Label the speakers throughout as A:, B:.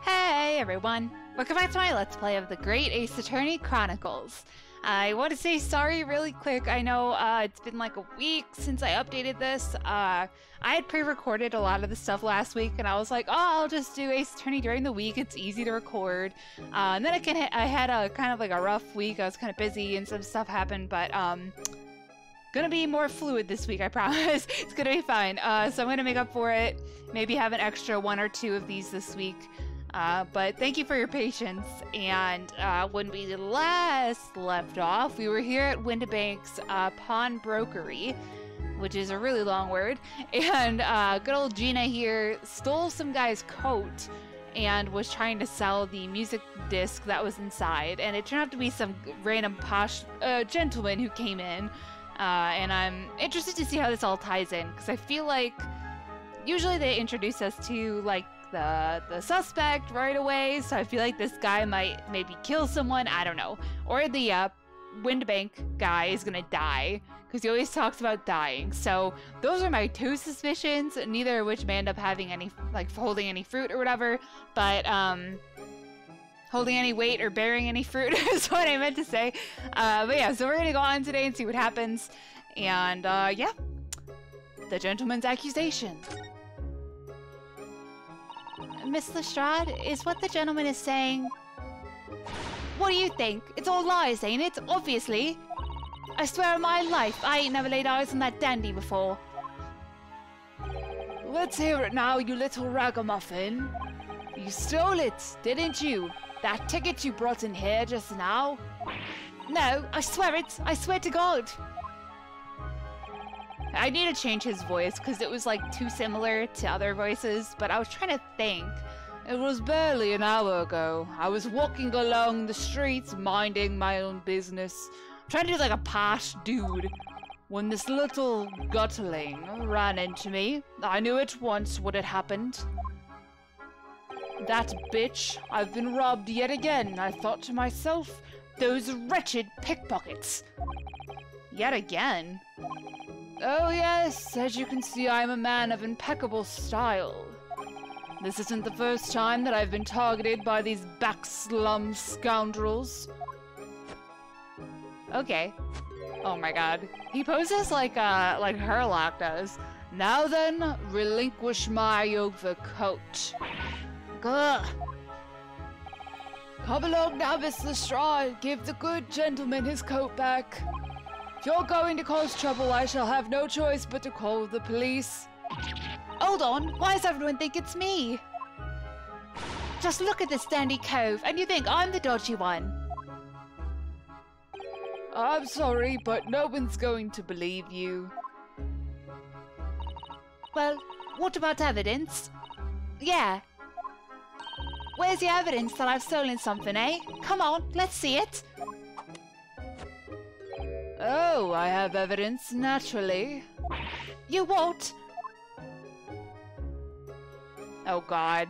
A: Hey everyone! Welcome back to my Let's Play of the Great Ace Attorney Chronicles. I want to say sorry really quick. I know it's been like a week since I updated this. I had pre-recorded a lot of the stuff last week and I was like, oh, I'll just do Ace Attorney during the week. It's easy to record. And then I had a kind of like a rough week. I was kind of busy and some stuff happened, but gonna be more fluid this week, I promise. It's gonna be fine. So I'm gonna make up for it. Maybe have an extra 1 or 2 of these this week. But thank you for your patience, and when we last left off, we were here at Windibank's pawnbrokery, which is a really long word, and good old Gina here stole some guy's coat and was trying to sell the music disc that was inside, and it turned out to be some random posh gentleman who came in, and I'm interested to see how this all ties in, because I feel like usually they introduce us to, like, the suspect right away, so I feel like this guy might maybe kill someone, I don't know. Or the Windibank guy is gonna die, because he always talks about dying. So those are my 2 suspicions, neither of which may end up having any, like, holding any fruit or whatever, but holding any weight or bearing any fruit is what I meant to say. But yeah, so we're gonna go on today and see what happens, and yeah, the gentleman's accusation. Miss Lestrade, is what the gentleman is saying... What do you think? It's all lies, ain't it? Obviously. I swear on my life, I ain't never laid eyes on that dandy before. Let's hear it now, you little ragamuffin. You stole it, didn't you? That ticket you brought in here just now? No, I swear it. I swear to God. I need to change his voice because it was like too similar to other voices, but I was trying to think. It was barely an hour ago. I was walking along the streets, minding my own business, trying to do like a posh dude, when this little gutling ran into me. I knew at once what had happened. That bitch, I've been robbed yet again, I thought to myself. Those wretched pickpockets. Yet again? Oh yes, as you can see, I'm a man of impeccable style. This isn't the first time that I've been targeted by these back-slum scoundrels. Okay. Oh my god. He poses like Herlock does. Now then, relinquish my overcoat. Gah. Come along now, Miss Lestrade. Give the good gentleman his coat back. If you're going to cause trouble, I shall have no choice but to call the police. Hold on, why does everyone think it's me? Just look at this dandy cove, and you think I'm the dodgy one. I'm sorry, but no one's going to believe you. Well, what about evidence? Yeah. Where's the evidence that I've stolen something, eh? Come on, let's see it. Oh, I have evidence, naturally. You what? Oh god.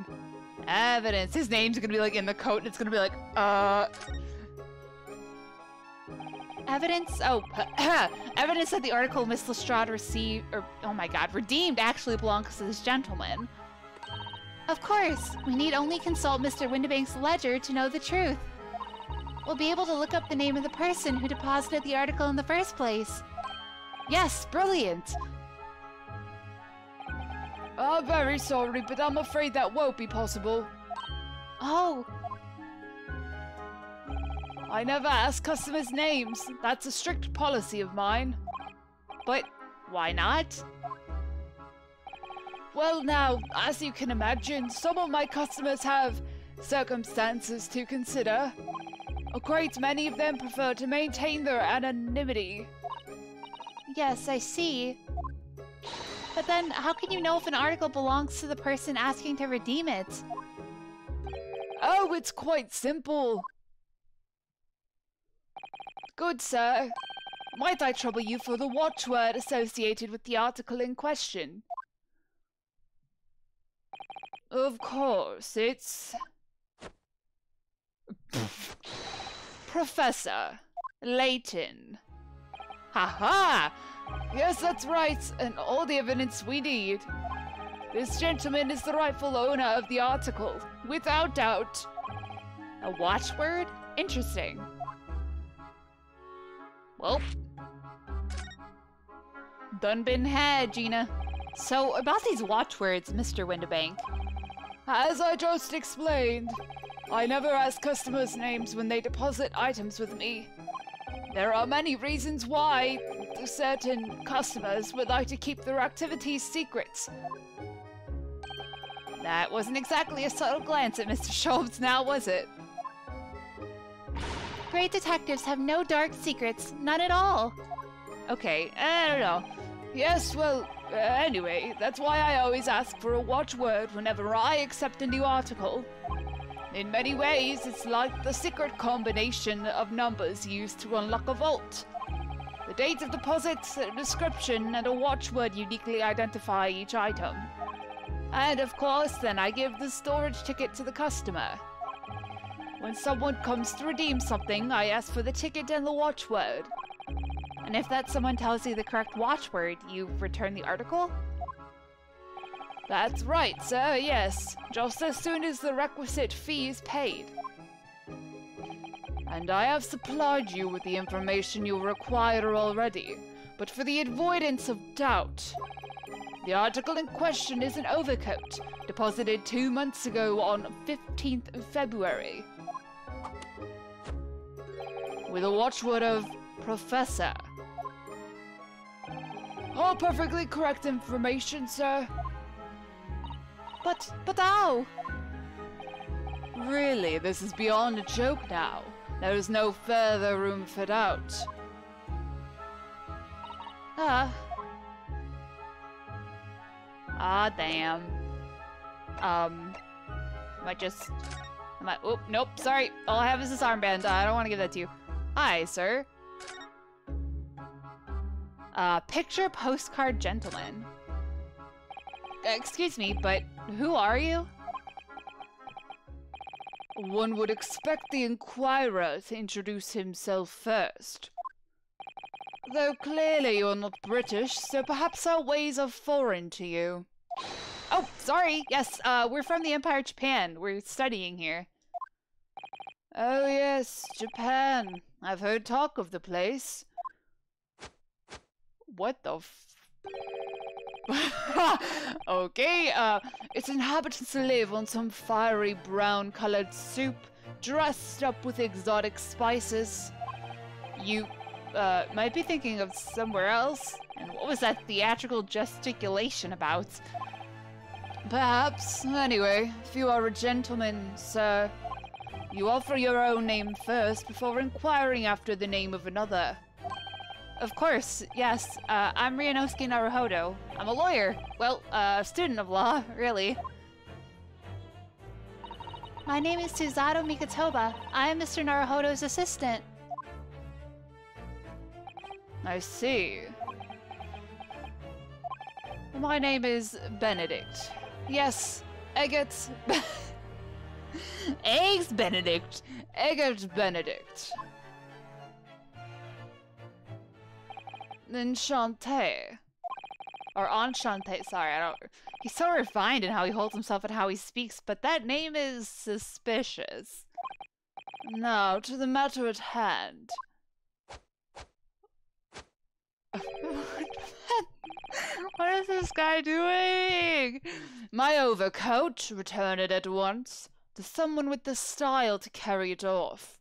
A: Evidence. His name's gonna be like in the coat and it's gonna be like, Evidence? Oh, evidence that the article Miss Lestrade received, or, oh my god, redeemed actually belongs to this gentleman. Of course. We need only consult Mr. Windibank's ledger to know the truth. We'll be able to look up the name of the person who deposited the article in the first place. Yes, brilliant! I'm very sorry, but I'm afraid that won't be possible. Oh. I never ask customers' names. That's a strict policy of mine. But why not? Well now, as you can imagine, some of my customers have circumstances to consider. A great many of them prefer to maintain their anonymity. Yes, I see. But then, how can you know if an article belongs to the person asking to redeem it? Oh, it's quite simple. Good sir, might I trouble you for the watchword associated with the article in question? Of course, it's... Professor Layton. Ha-ha! Yes, that's right, and all the evidence we need. This gentleman is the rightful owner of the article, without doubt. A watchword? Interesting. Well, done been had, Gina. So, about these watchwords, Mr. Windibank. As I just explained, I never ask customers' names when they deposit items with me. There are many reasons why certain customers would like to keep their activities secret. That wasn't exactly a subtle glance at Mr. Schultz now, was it? Great detectives have no dark secrets, none at all. Okay, I don't know. Yes, well, anyway, that's why I always ask for a watchword whenever I accept a new article. In many ways, it's like the secret combination of numbers used to unlock a vault. The date of deposit, a description, and a watchword uniquely identify each item. And of course, then I give the storage ticket to the customer. When someone comes to redeem something, I ask for the ticket and the watchword. And if that someone tells you the correct watchword, you return the article? That's right, sir, yes. Just as soon as the requisite fee is paid. And I have supplied you with the information you require already, but for the avoidance of doubt, the article in question is an overcoat, deposited 2 months ago on 15th of February. With a watchword of Professor. All perfectly correct information, sir. But how? Really, this is beyond a joke now. There is no further room for doubt. Damn. Oh, nope, sorry. All I have is this armband. I don't want to give that to you. Hi, sir. Picture postcard gentleman. Excuse me, but who are you? One would expect the inquirer to introduce himself first. Though clearly you're not British, so perhaps our ways are foreign to you. Oh, sorry. Yes, we're from the Empire of Japan. We're studying here. Oh yes, Japan. I've heard talk of the place. What the Okay, its inhabitants live on some fiery brown-colored soup, dressed up with exotic spices. You, might be thinking of somewhere else. And what was that theatrical gesticulation about? Perhaps. Anyway, if you are a gentleman, sir, you offer your own name first before inquiring after the name of another. Of course, yes. I'm Ryunosuke Naruhodo. I'm a lawyer. Well, a student of law, really. My name is Suzato Mikatoba. I am Mr. Naruhodo's assistant. I see. My name is Benedict. Yes, Egget... Eggs Benedict. Egget Benedict. Enchanté. Or enchanté, sorry, I don't... He's so refined in how he holds himself and how he speaks, but that name is suspicious. Now, to the matter at hand. What is this guy doing? My overcoat, return it at once. To someone with the style to carry it off.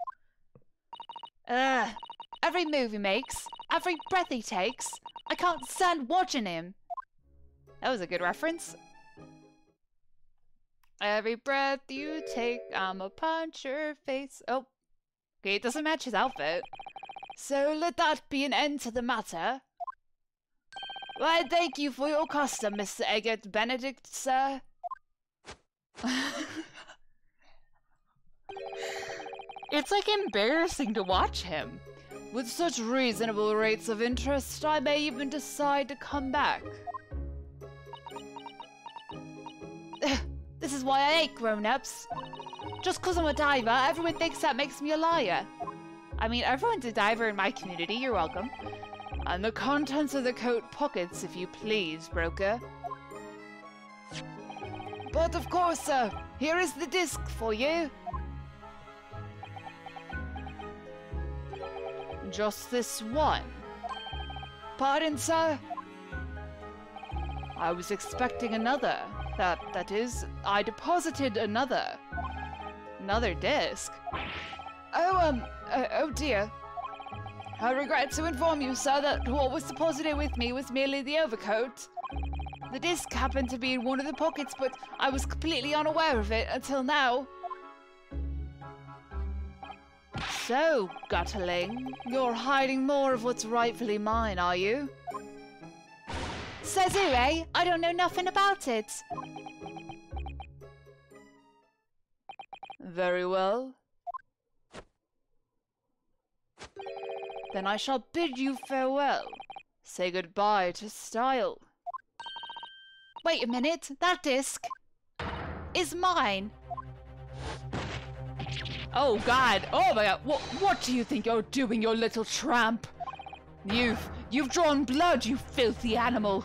A: Every move he makes, every breath he takes, I can't stand watching him. That was a good reference. Every breath you take, I'ma punch your face. Oh, okay, it doesn't match his outfit. So let that be an end to the matter. Why, thank you for your custom, Mr. Egget Benedict, sir. It's like embarrassing to watch him. With such reasonable rates of interest, I may even decide to come back. This is why I hate grown-ups. Just 'cause I'm a diver, everyone thinks that makes me a liar. I mean, everyone's a diver in my community, you're welcome. And the contents of the coat pockets, if you please, broker. But of course, sir, here is the disc for you. Just this one? Pardon, sir? I was expecting another. That is, I deposited another disc. Oh dear. I regret to inform you, sir, that what was deposited with me was merely the overcoat. The disc happened to be in one of the pockets, but I was completely unaware of it until now. So, Gutterling, you're hiding more of what's rightfully mine, are you? Says who, eh? I don't know nothing about it. Very well. Then I shall bid you farewell. Say goodbye to style. Wait a minute, that disc is mine. Oh God, oh my God, what do you think you're doing, you little tramp? You've drawn blood, you filthy animal.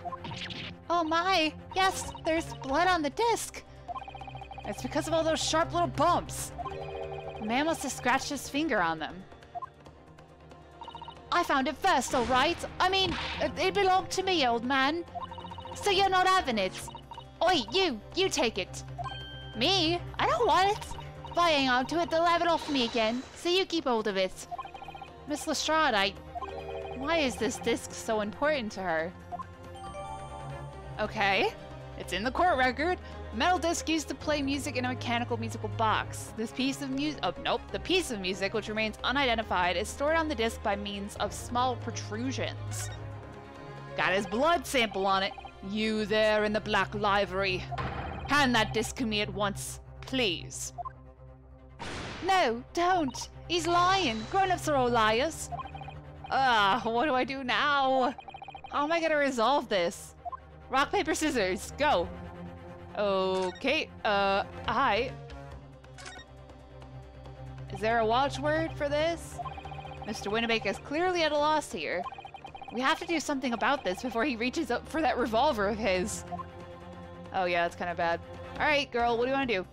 A: Oh my, yes, there's blood on the disc. It's because of all those sharp little bumps. The man must have scratched his finger on them. I found it first, all right? I mean, it belonged to me, old man. So you're not having it. Oi, you take it. Me? I don't want it. If I hang on to it, they'll have it off me again. So you keep hold of it. Miss Lestrade, why is this disc so important to her? Okay, it's in the court record. Metal disc used to play music in a mechanical musical box. This piece of music, the piece of music, which remains unidentified, is stored on the disc by means of small protrusions. Got his blood sample on it. You there in the black livery. Hand that disc to me at once, please. No, don't. He's lying. Grown-ups are all liars. What do I do now? How am I gonna resolve this? Rock, paper, scissors, go. Okay, hi. Is there a watchword for this? Mr. Winnebaker is clearly at a loss here. We have to do something about this before he reaches up for that revolver of his. Oh yeah, that's kind of bad. Alright, girl, what do you want to do?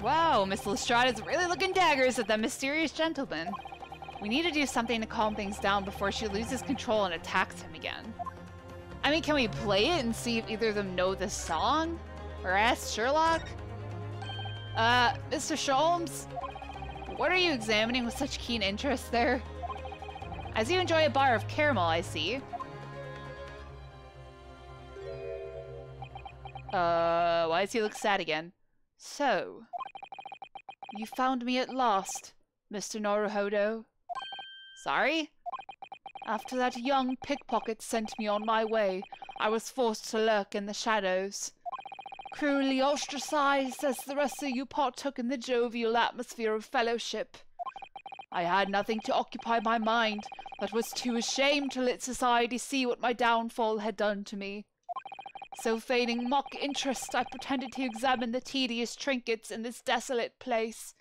A: Wow, Miss Lestrade is really looking daggers at that mysterious gentleman. We need to do something to calm things down before she loses control and attacks him again. I mean, can we play it and see if either of them know the song? Or ask Sherlock? Mr. Sholmes? What are you examining with such keen interest there? As you enjoy a bar of caramel, I see. Why does he look sad again? So, you found me at last, Mr. Naruhodo. Sorry? After that young pickpocket sent me on my way, I was forced to lurk in the shadows. Cruelly ostracized as the rest of you partook in the jovial atmosphere of fellowship. I had nothing to occupy my mind, but was too ashamed to let society see what my downfall had done to me. So feigning mock interest, I pretended to examine the tedious trinkets in this desolate place.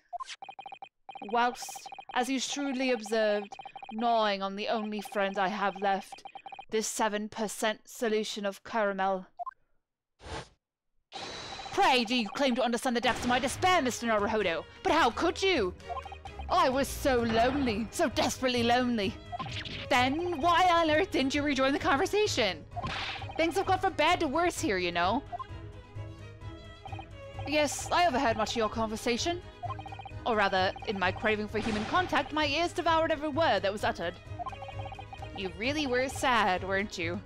A: Whilst, as you shrewdly observed, gnawing on the only friend I have left, this 7% solution of caramel. Pray, do you claim to understand the depths of my despair, Mr. Naruhodo? But how could you? I was so lonely, so desperately lonely. Then, why on earth didn't you rejoin the conversation? Things have gone from bad to worse here, you know. Yes, I overheard much of your conversation. Or rather, in my craving for human contact, my ears devoured every word that was uttered. You really were sad, weren't you?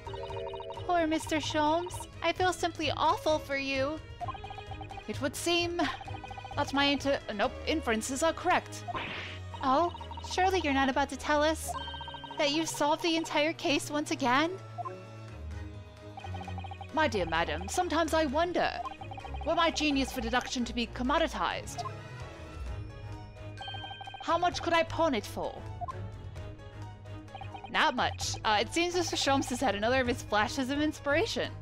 A: Poor Mr. Sholmes. I feel simply awful for you. It would seem that my inferences are correct. Oh, surely you're not about to tell us that you've solved the entire case once again? My dear madam, sometimes I wonder, were my genius for deduction to be commoditized? How much could I pawn it for? Not much. It seems Mr. Sholmes has had another of his flashes of inspiration.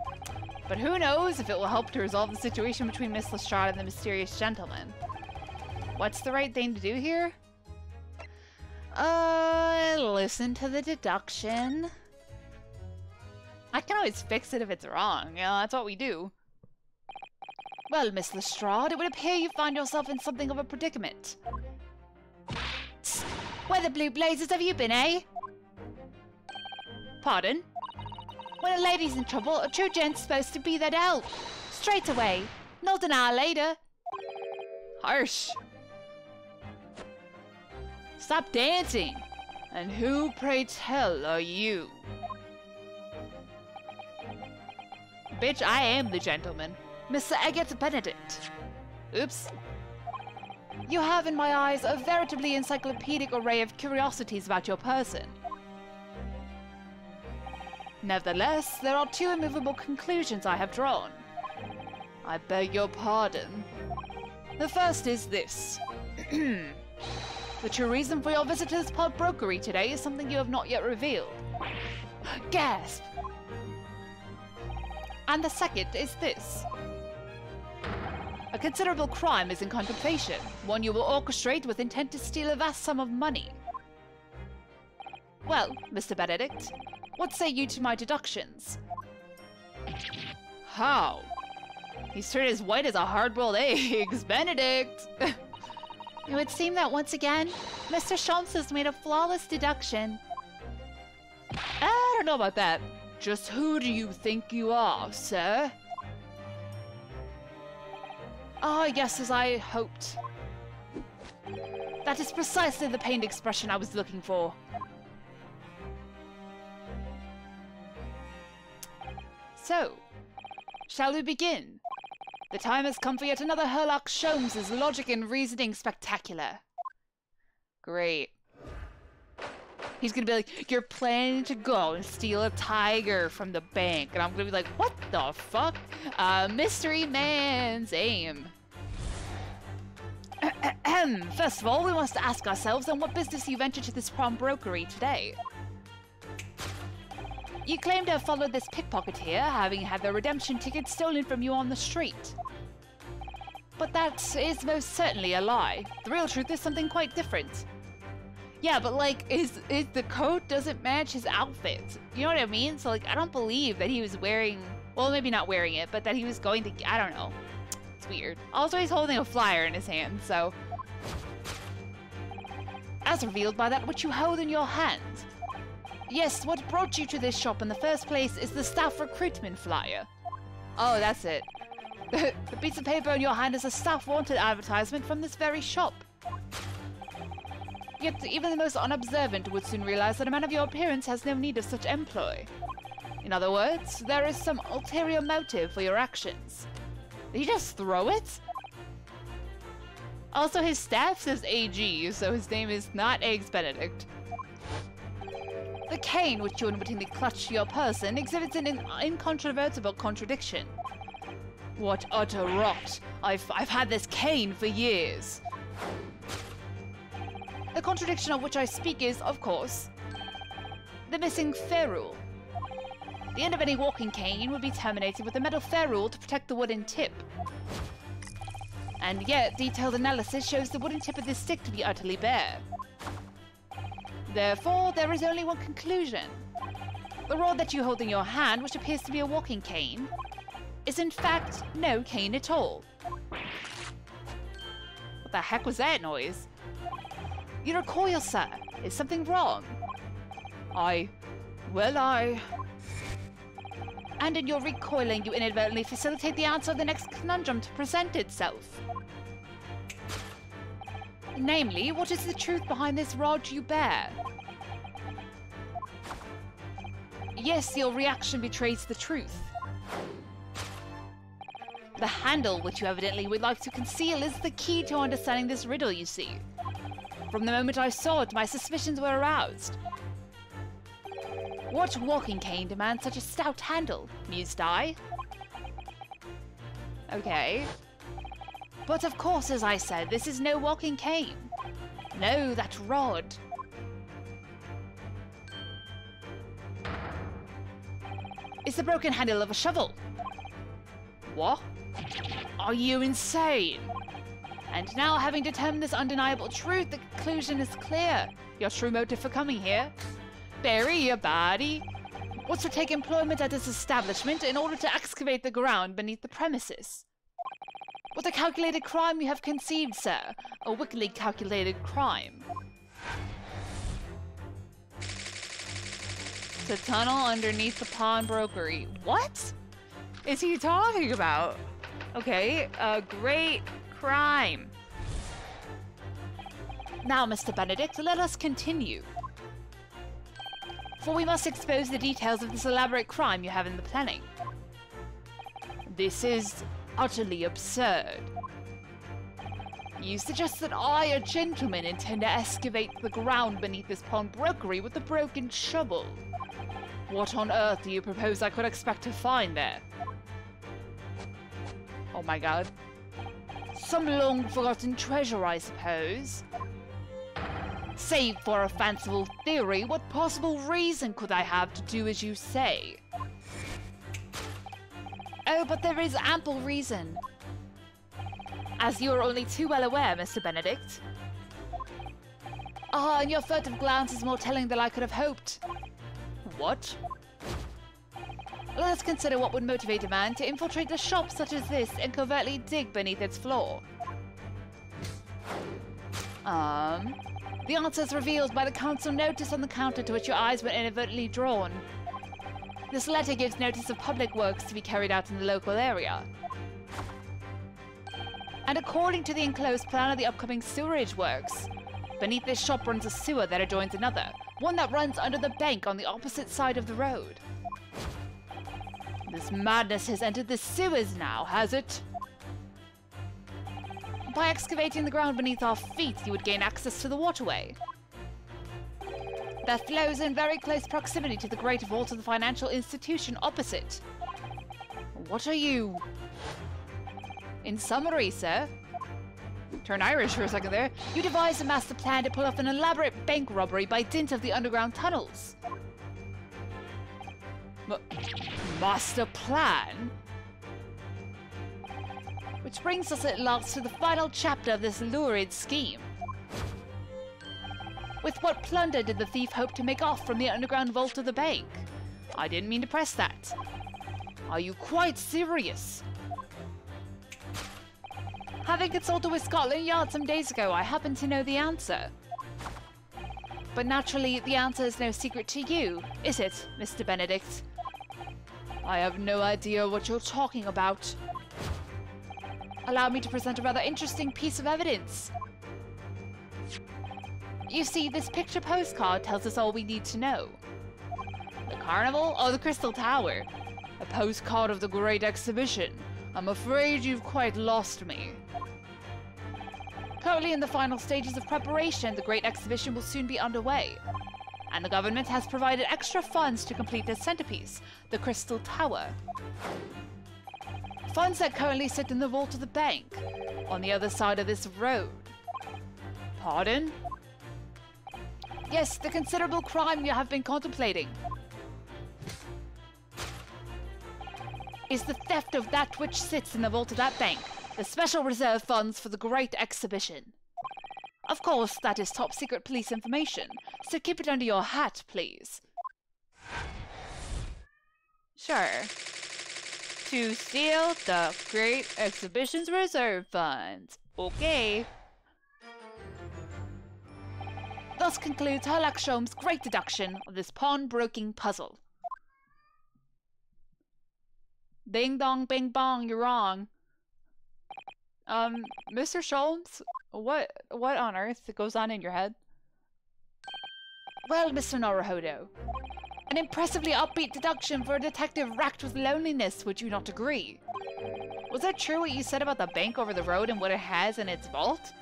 A: But who knows if it will help to resolve the situation between Miss Lestrade and the mysterious gentleman. What's the right thing to do here? Listen to the deduction. I can always fix it if it's wrong. You know, that's what we do. Well, Miss Lestrade, it would appear you find yourself in something of a predicament. Tsk, where the blue blazes have you been, eh? Pardon? When a lady's in trouble, a true gent's supposed to be there to help. Straight away, not an hour later. Harsh. Stop dancing. And who, pray tell, are you? Bitch, I am the gentleman. Mr. Agate Benedict. Oops. You have, in my eyes, a veritably encyclopedic array of curiosities about your person. Nevertheless, there are two immovable conclusions I have drawn. I beg your pardon. The first is this. The true reason for your visit to this brokery today is something you have not yet revealed. Gasp! And the second is this. A considerable crime is in contemplation, one you will orchestrate with intent to steal a vast sum of money. Well, Mr. Benedict, what say you to my deductions? How? He's turned as white as a hard-boiled eggs, Benedict! It would seem that once again, Mr. Shantz has made a flawless deduction. I don't know about that. Just who do you think you are, sir? Ah, yes, as I hoped. That is precisely the pained expression I was looking for. So, shall we begin? The time has come for yet another Herlock Sholmes' logic and reasoning spectacular. Great. He's gonna be like, you're planning to go and steal a tiger from the bank. And I'm gonna be like, what the fuck? Mystery man's aim. First of all, we must ask ourselves on what business you ventured to this pawnbrokery today. You claim to have followed this pickpocket here, having had the redemption ticket stolen from you on the street. But that is most certainly a lie. The real truth is something quite different. Yeah, but like, the coat doesn't match his outfit. You know what I mean? So like, I don't believe that he was wearing, well, maybe not wearing it, but that he was going to, I don't know. It's weird. Also, he's holding a flyer in his hand, so. As revealed by that which you hold in your hand. Yes, what brought you to this shop in the first place is the staff recruitment flyer. Oh, that's it. The piece of paper in your hand is a staff wanted advertisement from this very shop. Yet even the most unobservant would soon realize that a man of your appearance has no need of such employ. In other words, there is some ulterior motive for your actions. Did he just throw it? Also, his staff says AG, so his name is not Eggs Benedict. The cane which you unwittingly clutched to your person exhibits an incontrovertible contradiction. What utter rot! I've had this cane for years. The contradiction of which I speak is, of course, the missing ferrule. The end of any walking cane would be terminated with a metal ferrule to protect the wooden tip. And yet, detailed analysis shows the wooden tip of this stick to be utterly bare. Therefore, there is only one conclusion. The rod that you hold in your hand, which appears to be a walking cane, is in fact no cane at all. What the heck was that noise? You recoil, sir. Is something wrong? And in your recoiling, you inadvertently facilitate the answer of the next conundrum to present itself. Namely, what is the truth behind this rod you bear? Yes, your reaction betrays the truth. The handle, which you evidently would like to conceal, is the key to understanding this riddle, you see. From the moment I saw it, my suspicions were aroused. What walking cane demands such a stout handle? Mused I. Okay. But of course, as I said, this is no walking cane. No, that rod. It's the broken handle of a shovel. What? Are you insane? And now, having determined this undeniable truth, the conclusion is clear. Your true motive for coming here? Bury your body? was to take employment at this establishment in order to excavate the ground beneath the premises. What a calculated crime you have conceived, sir. A wickedly calculated crime. To tunnel underneath the pawnbrokery. What is he talking about? Okay, a great crime. Now, Mr. Benedict, let us continue. For we must expose the details of this elaborate crime you have in the planning. This is utterly absurd. You suggest that I, a gentleman, intend to excavate the ground beneath this pawnbrokery with a broken shovel. What on earth do you propose I could expect to find there? Oh my god. Some long-forgotten treasure, I suppose. Save for a fanciful theory, what possible reason could I have to do as you say? Oh, but there is ample reason. As you are only too well aware, Mr. Benedict. Ah, and your furtive glance is more telling than I could have hoped. What? Let us consider what would motivate a man to infiltrate a shop such as this and covertly dig beneath its floor. The answer is revealed by the council notice on the counter to which your eyes were inadvertently drawn. This letter gives notice of public works to be carried out in the local area. And according to the enclosed plan of the upcoming sewerage works, beneath this shop runs a sewer that adjoins another, one that runs under the bank on the opposite side of the road. This madness has entered the sewers now, has it? By excavating the ground beneath our feet, you would gain access to the waterway. That flows in very close proximity to the great vault of the financial institution opposite. What are you? In summary, sir, turn Irish for a second there, you devised a master plan to pull off an elaborate bank robbery by dint of the underground tunnels. Master plan? Which brings us at last to the final chapter of this lurid scheme. With what plunder did the thief hope to make off from the underground vault of the bank? I didn't mean to press that. Are you quite serious? Having consulted with Scotland Yard some days ago, I happen to know the answer. But naturally, the answer is no secret to you, is it, Mr. Benedict? I have no idea what you're talking about. Allow me to present a rather interesting piece of evidence. You see, this picture postcard tells us all we need to know. The carnival or the Crystal Tower? A postcard of the Great Exhibition. I'm afraid you've quite lost me. Currently in the final stages of preparation, the Great Exhibition will soon be underway. And the government has provided extra funds to complete this centerpiece, the Crystal Tower. Funds that currently sit in the vault of the bank, on the other side of this road. Pardon? Yes, the considerable crime you have been contemplating is the theft of that which sits in the vault of that bank, the special reserve funds for the Great Exhibition. Of course, that is top secret police information, so keep it under your hat, please. Sure. To steal the Great Exhibition's reserve funds. Okay. Thus concludes Herlock Sholmes' great deduction of this pawnbroking puzzle. Ding dong bing bong, you're wrong. Mr. Sholmes, what on earth goes on in your head? Well, Mr. Naruhodo, an impressively upbeat deduction for a detective racked with loneliness, would you not agree? Was that true what you said about the bank over the road and what it has in its vault?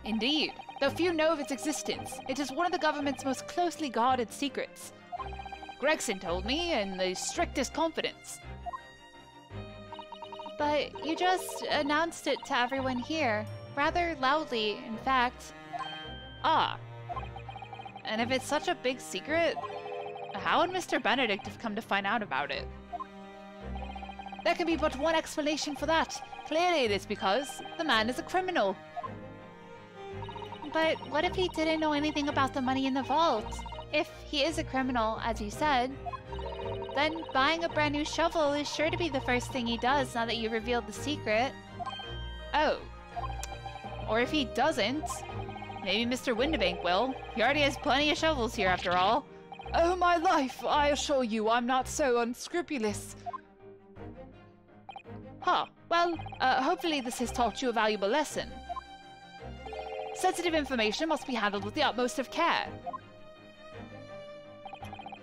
A: Indeed, though few know of its existence, it is one of the government's most closely guarded secrets. Gregson told me in the strictest confidence. But you just announced it to everyone here, rather loudly, in fact. Ah. And if it's such a big secret, how would Mr. Benedict have come to find out about it? There can be but one explanation for that. Clearly it is because the man is a criminal. But what if he didn't know anything about the money in the vault? If he is a criminal, as you said, then buying a brand new shovel is sure to be the first thing he does now that you revealed the secret. Oh. Or if he doesn't, maybe Mr. Windibank will. He already has plenty of shovels here after all.
B: Oh my life, I assure you I'm not so unscrupulous.
A: Huh. Well, hopefully this has taught you a valuable lesson. Sensitive information must be handled with the utmost of care.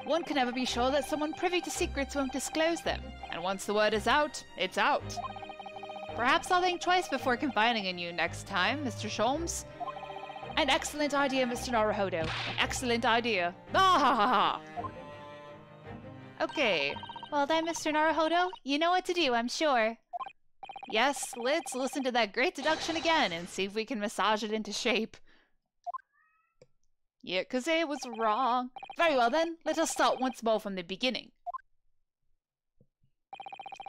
A: One can never be sure that someone privy to secrets won't disclose them, and once the word is out, it's out. Perhaps I'll think twice before confiding in you next time, Mr. Sholmes. An excellent idea, Mr. Naruhodo. An excellent idea. Ah ha ha ha! Okay. Well then, Mr. Naruhodo, you know what to do, I'm sure. Yes, let's listen to that great deduction again and see if we can massage it into shape. Yeah, 'cause it was wrong. Very well then, let us start once more from the beginning.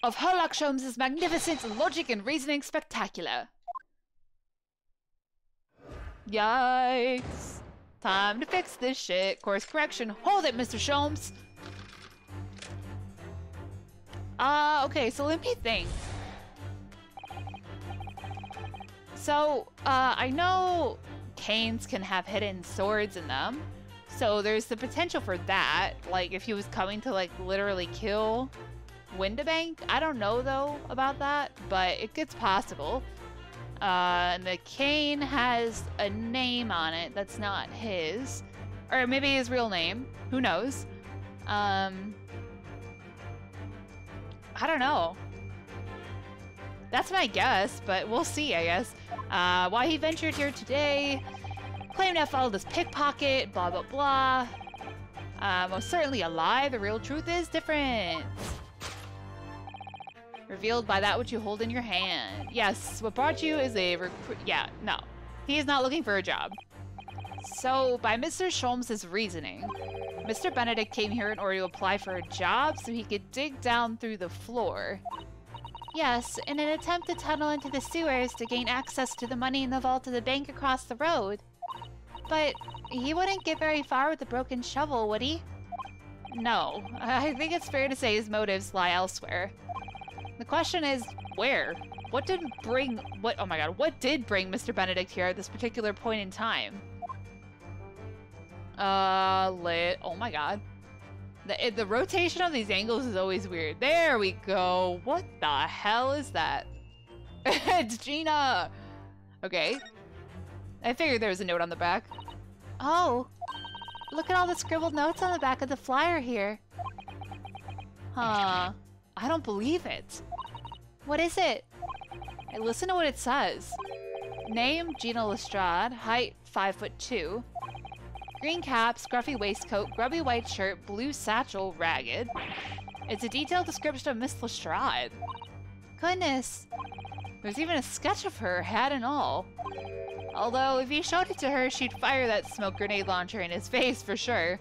A: Of Herlock Sholmes' magnificent logic and reasoning spectacular. Yikes. Time to fix this shit. Course correction. Hold it, Mr. Sholmes. Okay, so let me think. So, I know canes can have hidden swords in them. So there's the potential for that. Like, if he was coming to, like, literally kill Windibank. I don't know, though, about that. But it gets possible. And the cane has a name on it that's not his. Or maybe his real name. Who knows? I don't know. That's my guess, but we'll see, I guess. Why he ventured here today. Claimed to have followed his pickpocket, blah, blah, blah. Most certainly a lie. The real truth is different. Revealed by that which you hold in your hand. Yes, what brought you is a recruit. Yeah, no. He is not looking for a job. So, by Mr. Sholmes' reasoning, Mr. Benedict came here in order to apply for a job so he could dig down through the floor. Yes, in an attempt to tunnel into the sewers to gain access to the money in the vault of the bank across the road. But he wouldn't get very far with a broken shovel, would he? No, I think it's fair to say his motives lie elsewhere. The question is, where? What did bring Mr. Benedict here at this particular point in time? Oh my god. The rotation of these angles is always weird. There we go. What the hell is that? It's Gina! Okay. I figured there was a note on the back. Oh, look at all the scribbled notes on the back of the flyer here. Huh. I don't believe it. What is it? Hey, listen to what it says. Name, Gina Lestrade. Height, 5'2". Green cap, scruffy waistcoat, grubby white shirt, blue satchel, ragged. It's a detailed description of Miss Lestrade. Goodness. There's even a sketch of her, hat and all. Although, if you showed it to her, she'd fire that smoke grenade launcher in his face for sure.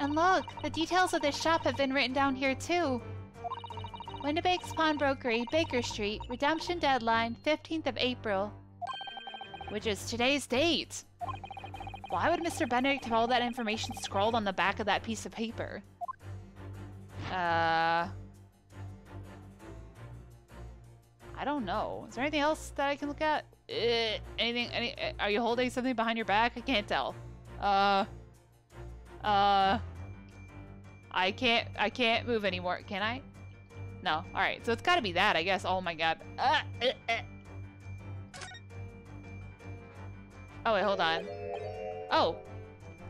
A: And look, the details of this shop have been written down here too. Windibank's Pawnbrokery, Baker Street, redemption deadline, 15th of April. Which is today's date. Why would Mr. Benedict have all that information scrawled on the back of that piece of paper? I don't know. Is there anything else that I can look at? Are you holding something behind your back? I can't tell. I can't move anymore. Can I? No. Alright, so it's gotta be that, I guess. Oh my god. Oh, wait, hold on. Oh.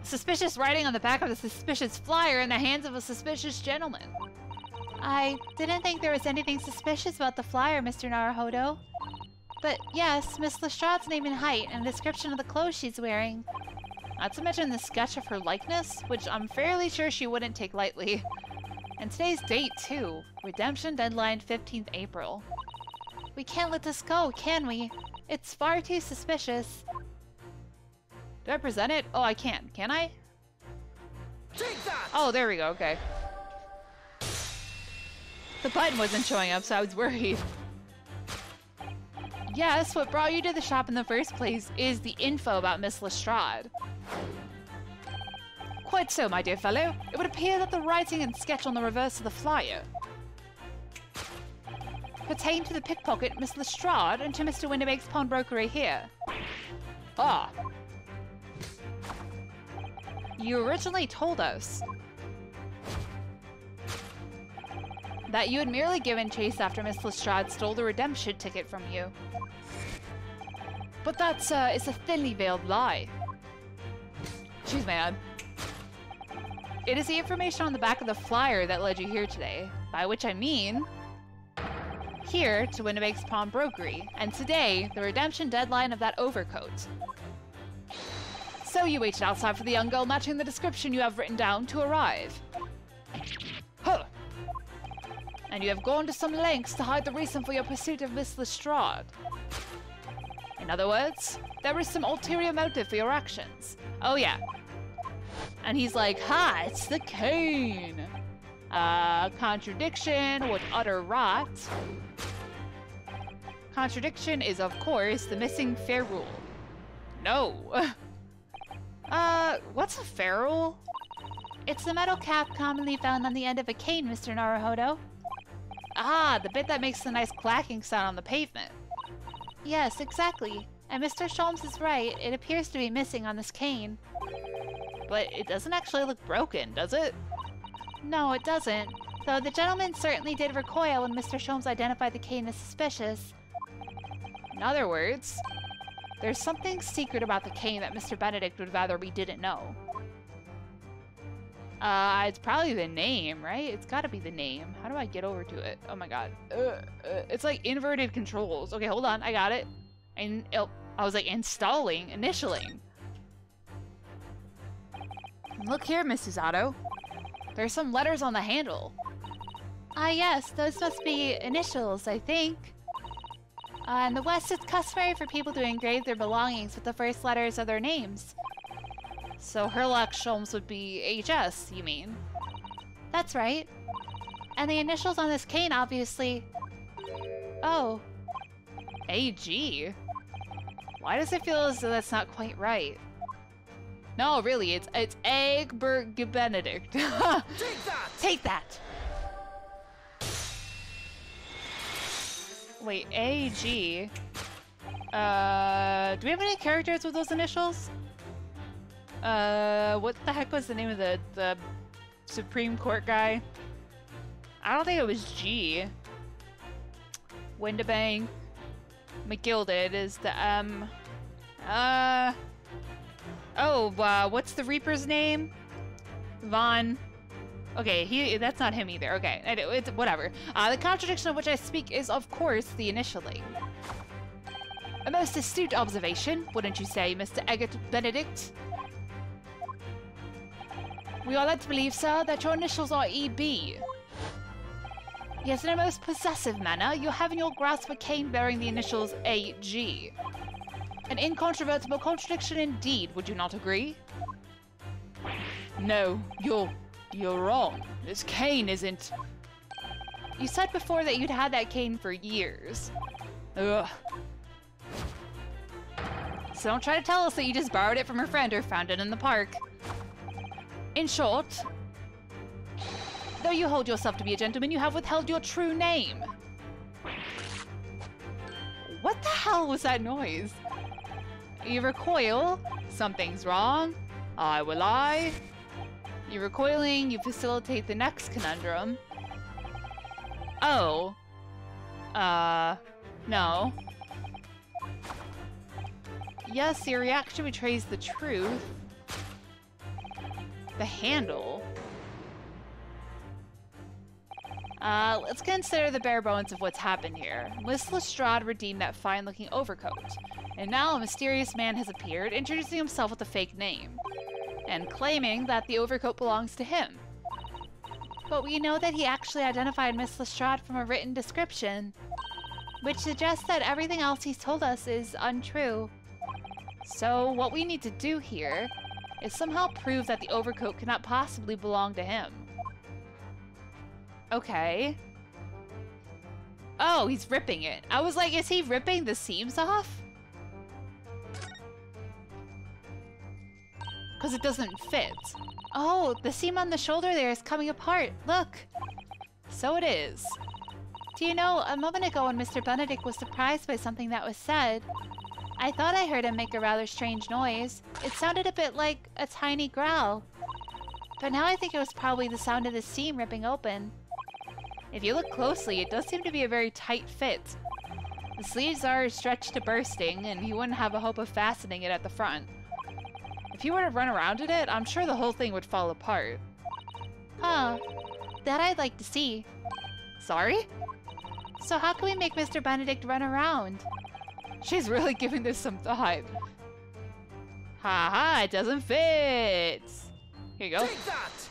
A: Suspicious writing on the back of a suspicious flyer in the hands of a suspicious gentleman. I didn't think there was anything suspicious about the flyer, Mr. Naruhodo. But yes, Miss Lestrade's name and height, and a description of the clothes she's wearing. Not to mention the sketch of her likeness, which I'm fairly sure she wouldn't take lightly. And today's date, too. Redemption deadline 15th April. We can't let this go, can we? It's far too suspicious. Do I present it? Oh, I can. Can I?
B: Take that!
A: Oh, there we go. Okay. The button wasn't showing up, so I was worried. Yes, what brought you to the shop in the first place is the info about Miss Lestrade.
B: Quite so, my dear fellow. It would appear that the writing and sketch on the reverse of the flyer pertain to the pickpocket, Miss Lestrade, and to Mr. Windibake's pawnbrokery here.
A: Ah. You originally told us that you had merely given chase after Miss Lestrade stole the redemption ticket from you.
B: But that's, it's a thinly veiled lie.
A: She's mad. It is the information on the back of the flyer that led you here today, by which I mean here to Windibake's pawnbrokery, and today, the redemption deadline of that overcoat.
B: So you waited outside for the young girl matching the description you have written down to arrive. Huh. And you have gone to some lengths to hide the reason for your pursuit of Miss Lestrade. In other words, there is some ulterior motive for your actions.
A: Oh yeah. And he's like, ha, it's the cane. Contradiction with utter rot. Contradiction is, of course, the missing fair rule. No. What's a ferrule?
C: It's the metal cap commonly found on the end of a cane, Mr. Naruhodo.
A: Ah, the bit that makes the nice clacking sound on the pavement.
C: Yes, exactly. And Mr. Sholmes is right. It appears to be missing on this cane.
A: But it doesn't actually look broken, does it?
C: No, it doesn't. Though the gentleman certainly did recoil when Mr. Sholmes identified the cane as suspicious.
A: In other words, there's something secret about the cane that Mr. Benedict would rather we didn't know. It's probably the name, right? It's gotta be the name. How do I get over to it? Oh my god. It's like inverted controls. Okay, hold on. I got it. And I was like initialing. Look here, Mrs. Otto. There's some letters on the handle.
C: Ah, yes, those must be initials, I think. In the West, it's customary for people to engrave their belongings with the first letters of their names.
A: So Herlock Sholmes would be HS, you mean?
C: That's right. And the initials on this cane, obviously... Oh.
A: AG? Why does it feel as though that's not quite right? No, really, it's Egbert Benedict.
D: Take that!
A: Take that! Wait, AG. Do we have any characters with those initials? What the heck was the name of the Supreme Court guy? I don't think it was G. Windibank. McGilded is the M. What's the Reaper's name? Von. Okay, that's not him either. Okay, it's whatever. The contradiction of which I speak is, of course, the initialing.
B: A most astute observation, wouldn't you say, Mr. Egbert Benedict? We are led to believe, sir, that your initials are EB. Yes, in a most possessive manner, you have in your grasp a cane bearing the initials AG. An incontrovertible contradiction indeed, would you not agree?
A: No, you're wrong. This cane isn't...
B: You said before that you'd had that cane for years.
A: Ugh.
B: So don't try to tell us that you just borrowed it from your friend or found it in the park. In short, though you hold yourself to be a gentleman, you have withheld your true name.
A: What the hell was that noise? You recoil, something's wrong, I will lie. You're recoiling, you facilitate the next conundrum. Oh. No. Yes, your reaction betrays the truth. The handle. Let's consider the bare bones of what's happened here. Miss Lestrade redeemed that fine-looking overcoat. And now a mysterious man has appeared, introducing himself with a fake name. And claiming that the overcoat belongs to him.
C: But we know that he actually identified Miss Lestrade from a written description, which suggests that everything else he's told us is untrue.
A: So what we need to do here is somehow prove that the overcoat cannot possibly belong to him. Okay. Oh, he's ripping it. I was like, is he ripping the seams off? because it doesn't fit.
C: Oh, the seam on the shoulder there is coming apart. Look.
A: So it is.
C: Do you know, a moment ago when Mr. Benedict was surprised by something that was said, I thought I heard him make a rather strange noise. It sounded a bit like a tiny growl. But now I think it was probably the sound of the seam ripping open.
A: If you look closely, it does seem to be a very tight fit. The sleeves are stretched to bursting, and you wouldn't have a hope of fastening it at the front. If you were to run around in it, I'm sure the whole thing would fall apart.
C: Huh. That I'd like to see.
A: Sorry?
C: So how can we make Mr. Benedict run around?
A: She's really giving this some thought. Haha, it doesn't fit! Here you go.
B: Take that!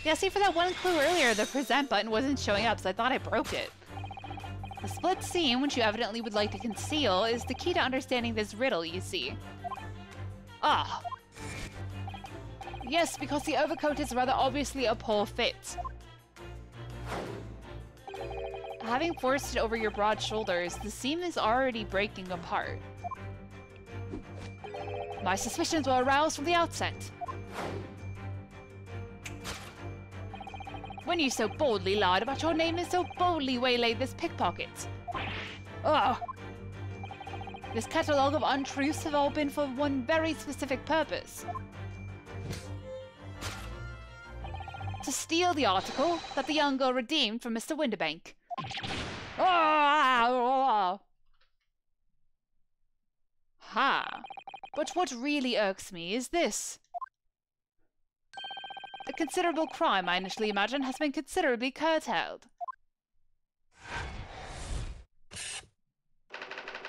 A: Yeah, see, for that one clue earlier, the present button wasn't showing up, so I thought I broke it. The split seam, which you evidently would like to conceal, is the key to understanding this riddle, you see. Ah. Yes, because the overcoat is rather obviously a poor fit. Having forced it over your broad shoulders, the seam is already breaking apart. My suspicions were aroused from the outset. When you so boldly lied about your name and so boldly waylaid this pickpocket. Ugh. This catalogue of untruths have all been for one very specific purpose. To steal the article that the young girl redeemed from Mr. Winterbank. Ha! But what really irks me is this. The considerable crime I initially imagined has been considerably curtailed.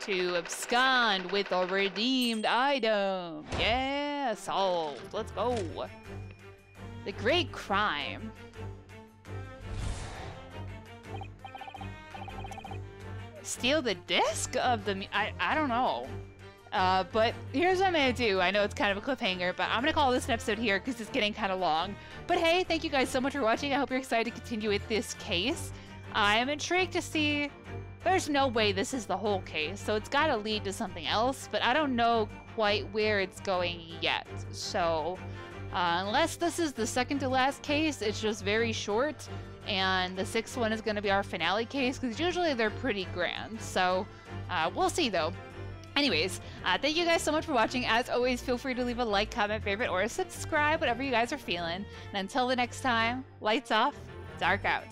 A: To abscond with a redeemed item. Yeah, solved. Let's go. The great crime. Steal the disc of the... I don't know. But here's what I'm gonna do. I know it's kind of a cliffhanger, but I'm gonna call this an episode here because it's getting kind of long. But hey, thank you guys so much for watching. I hope you're excited to continue with this case. I am intrigued to see... There's no way this is the whole case, so it's gotta lead to something else, but I don't know quite where it's going yet. So, unless this is the second to last case, it's just very short, and the sixth one is gonna be our finale case, because usually they're pretty grand. So, we'll see though. Anyways, thank you guys so much for watching. As always, feel free to leave a like, comment, favorite, or subscribe, whatever you guys are feeling. And until the next time, lights off, dark out.